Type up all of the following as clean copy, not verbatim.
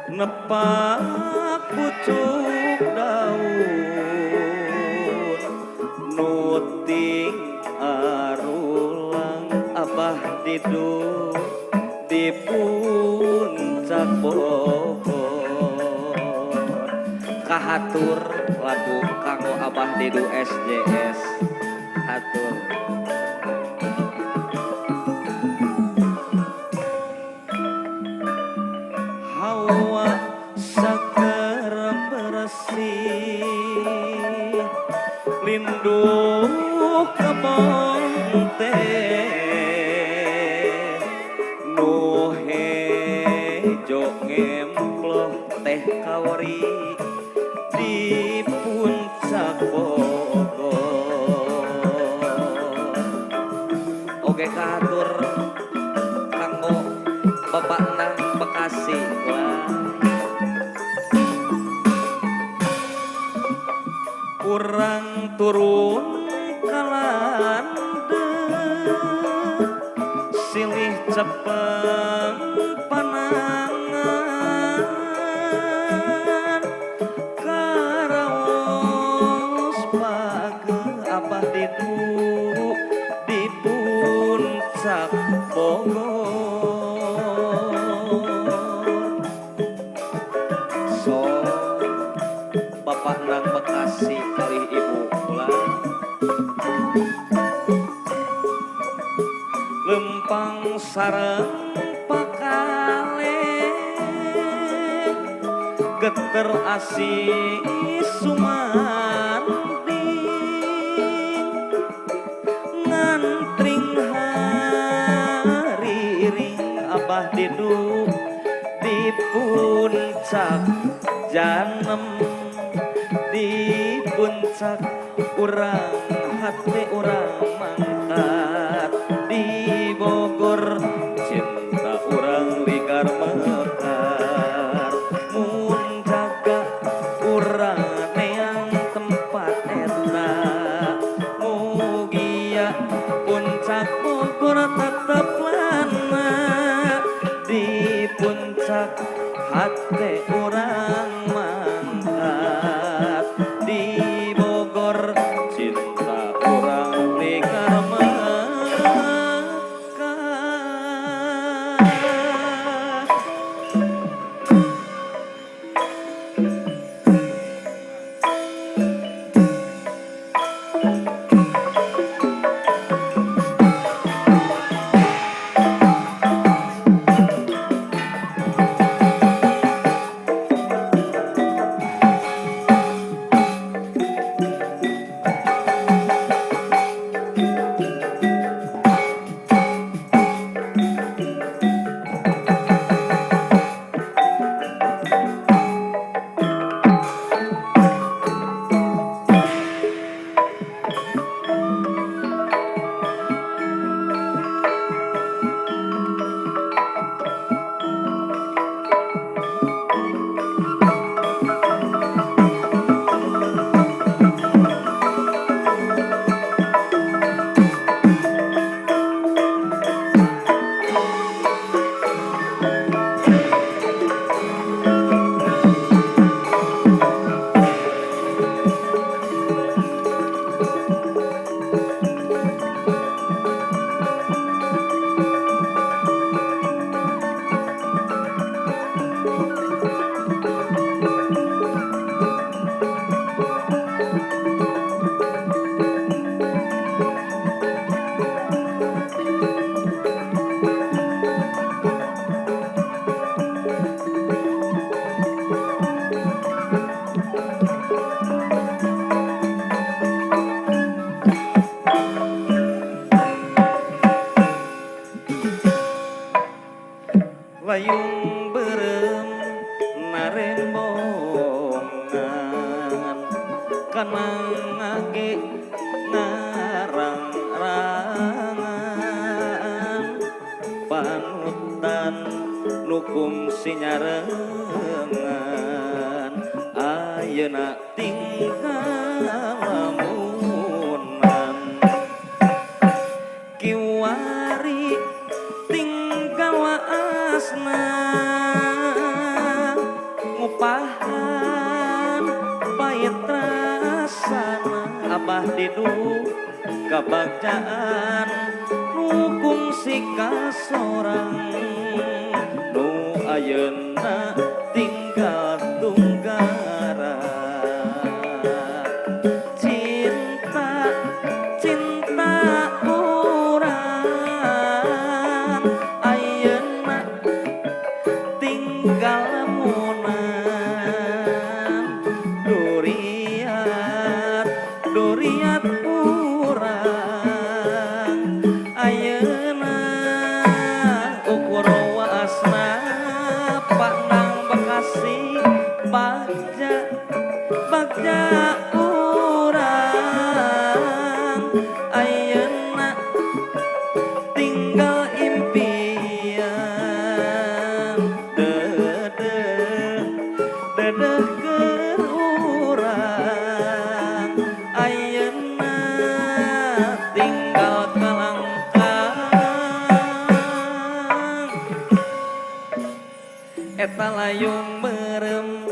nepak pucuk daun nuting arulang abah didu di puncak Bogor kahatur lagu kanggo abah didu SJS hatur. Hawa seger bersih linduh kebon teh nu hejo ngemploh teh kawari di puncak Bogor oge kahatur kanggo bapak nang Bekasi urang turun kalande silih cepeng panangan karaos page abah didu di puncak Bogor so bapak nang Bekasi kali ibu pulang lempang sareng pakale geter asih sumandi ngantring hariring abah didu di puncak janem di puncak urang hati urang mangkat di Bogor cinta urang ligar mekar mun jaga urang neang tempat eta mugia puncak Bogor tetep lana di puncak hati urang mangkat di Bogor cinta urang ligar mekar layung berem narembongan kanang ngage ngarang-rangan panutan nukum sinyarengan ayeuna tinggal lamunan kiwari tinggal waasna ngupahan payet rasana abah didu kabagjaan nukung si kasorang nu ayeuna tinggal tunggara cinta cinta urang ayeuna tinggal lamunan duriat duriat urang ayeuna ukur waasna Panang Bekasi bagja bagja urang ayeuna tinggal impian dedeh dedeh keur urang payung merem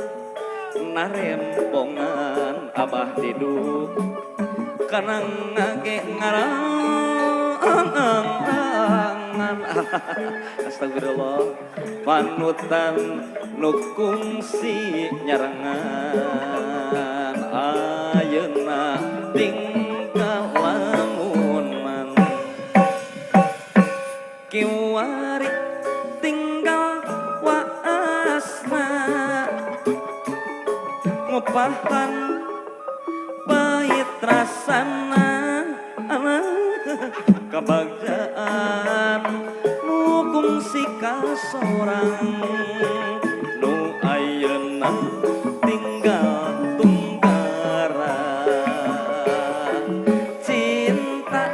narempongan abah tidur kanang ngage ngarangan astagfirullah panutan nukung si nyarangan ayeuna tinggal lamunan kiwari tinggal waasna ngupahan pahit rasana kebagjaan nukung si kasorang nu ayeuna tinggal tunggara cinta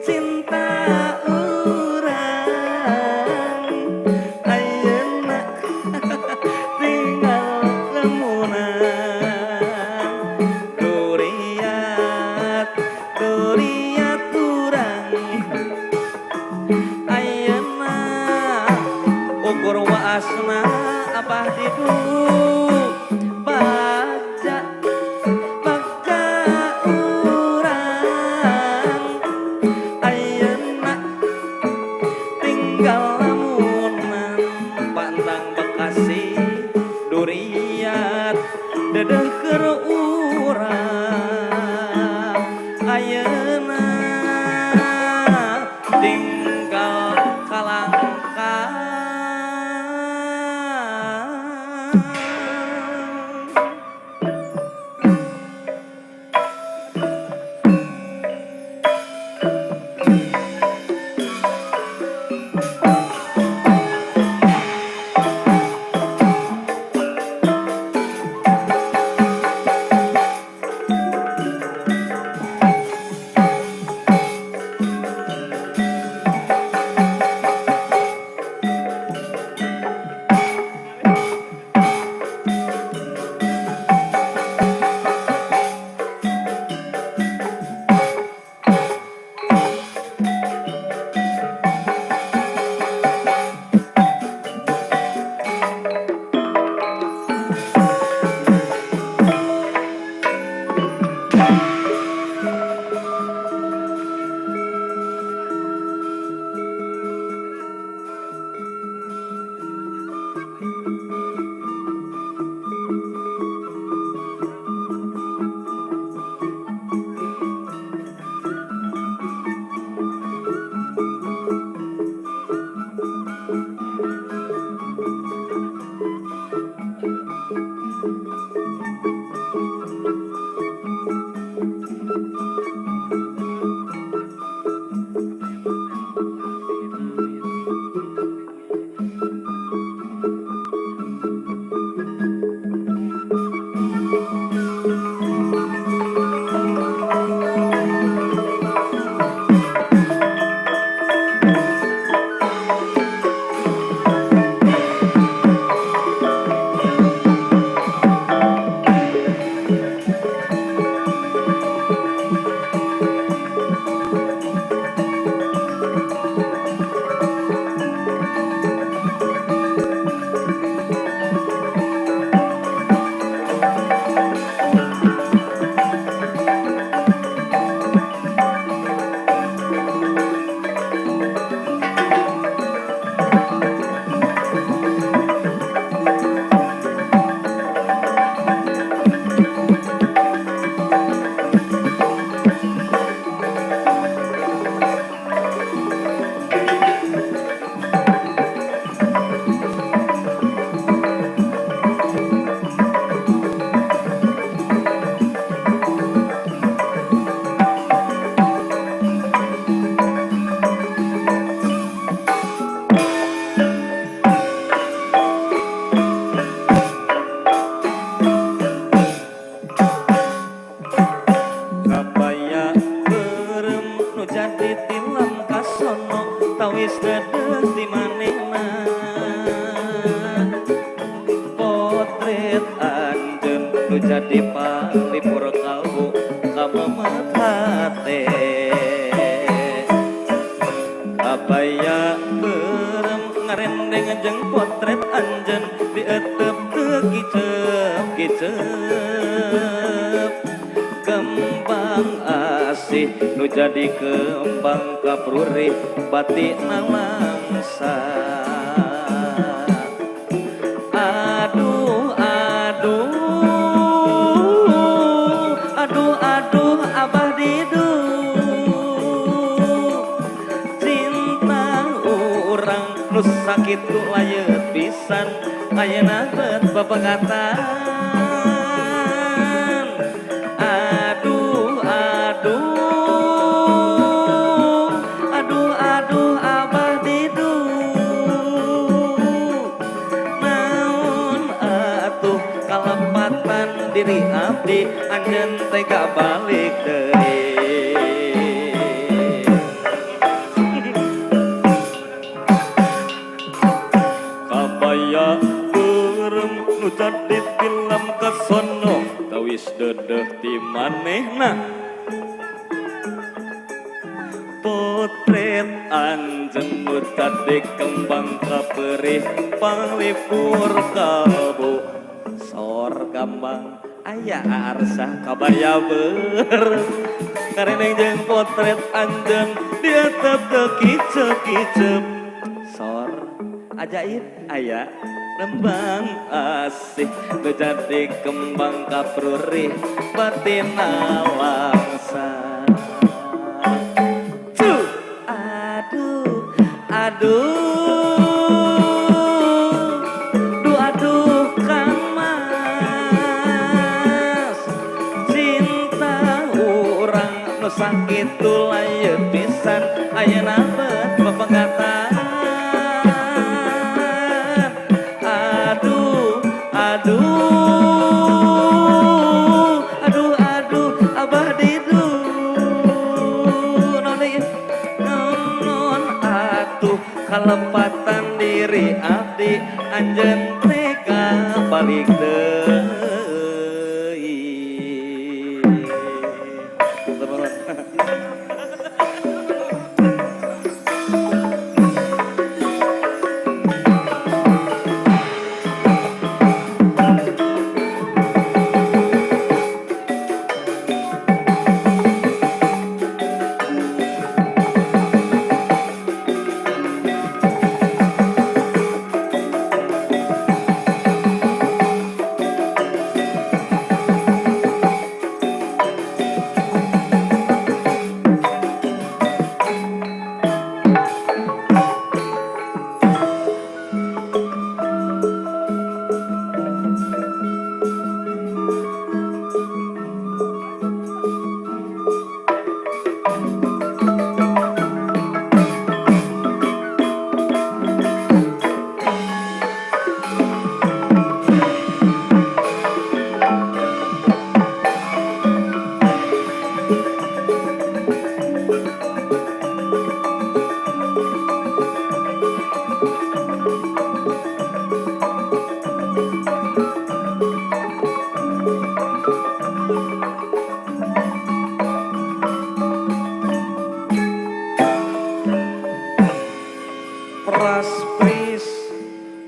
cinta urang ayeuna tinggal lemunan duriat duriat urang ayeuna ukur waasna abah tidur bagja bagja urang ayeuna tinggal lamunan pantang Bekasi duriat dedeh keur urang ayeuna tinggal kalangkang tawis dedeh di manehna potret anjeun nu jadi paripur kalbu kamemet hate abaya berem ngarendeng jeung potret anjeun di dietep teu kicep kembang asih nu jadi kembang kaprurih batina langsa. Aduh aduh aduh aduh abah didu cinta urang nu sakitu layeut pisan ayeuna bet pepegatan. Aduh aduh aduh aduh abah didu naon atuh kalepatan diri abdi anjeun tega balik deui. Kabaya beureum nu jadi tilam kasono tawis dedeh ti manehna potret anjeun nu jadi kembang kaperih panglipur kalbu sor gambang aya arsah kabaya beureum kareneng jeung potret anjeun dia teu kicep-kicep sor ajaib aya lembang asih nu jadi kembang kaprurih batina langsa. Aduh aduh aduh Kang Mas cinta urang nu sakitu layeut pisan ayeuna bet pepegatan. Aduh abah didu non atuh kalepatan diri abdi anjeun tega balik deui. Praspris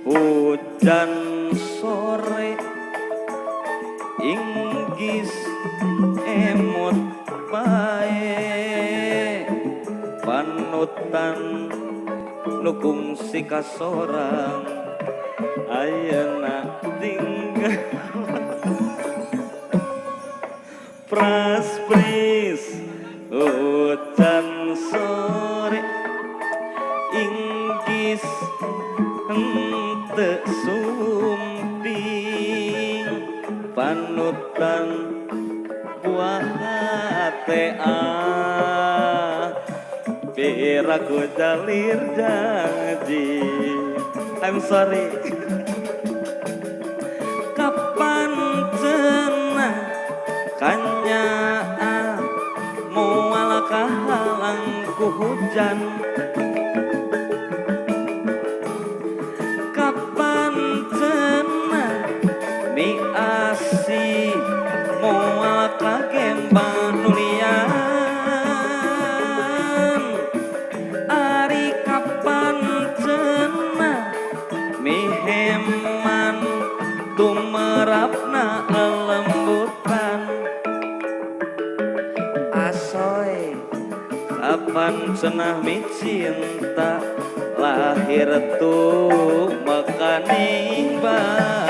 hujan sore inggis emut bae panutan nukung si kasorang ayeuna tinggal. Praspris hujan sore inggis henteu sumping panutan buah hate piraku jalir janji. I'm sorry. Kapan cenah kanya moal kahalang ku hujan. Kapan cenah mi asih moal kagemba nulian. Ari kapan cenah mi heman merapna lembutan asoy kapan cenah mi cinta lahir tuh mekaning batin.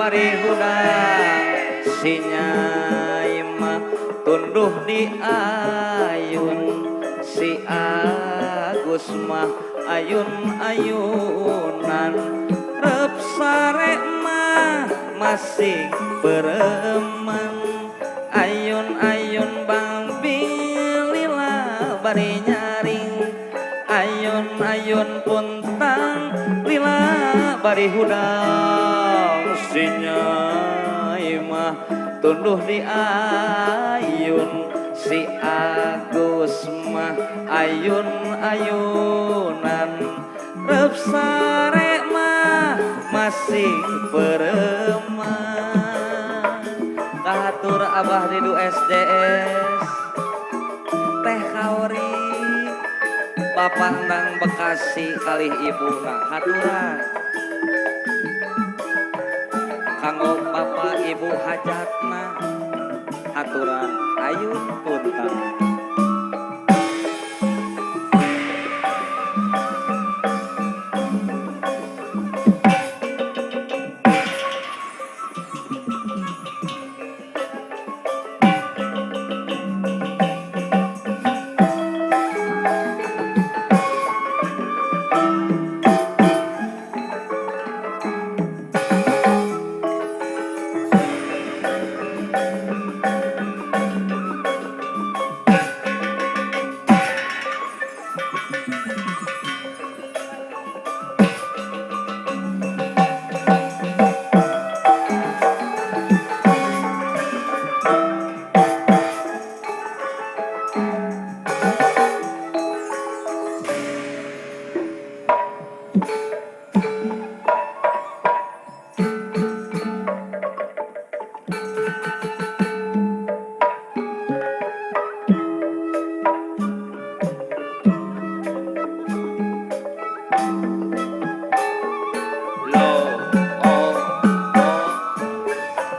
bari hudang si Nyai mah tunduh di ayun si Agus mah ayun-ayunan rep sare mah masih bereman ayun-ayun Bang Bilila bari nyaring ayun-ayun puntang lila bari hudang si Nyai mah tunduh di ayun si Agus mah ayun-ayunan rep sare mah masih bereman kahatur abah Ridu SDS teh kaori Bapak nang Bekasi kalih ibu nang haturan kanggo bapak ibu hajatna haturan ayun puntang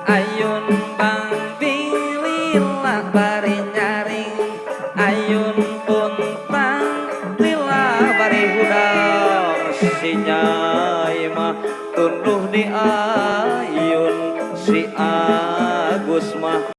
ayun Bang Bilila bari nyaring ayun puntang lila bari hudang si Nyai mah tunduh di ayun si Agus mah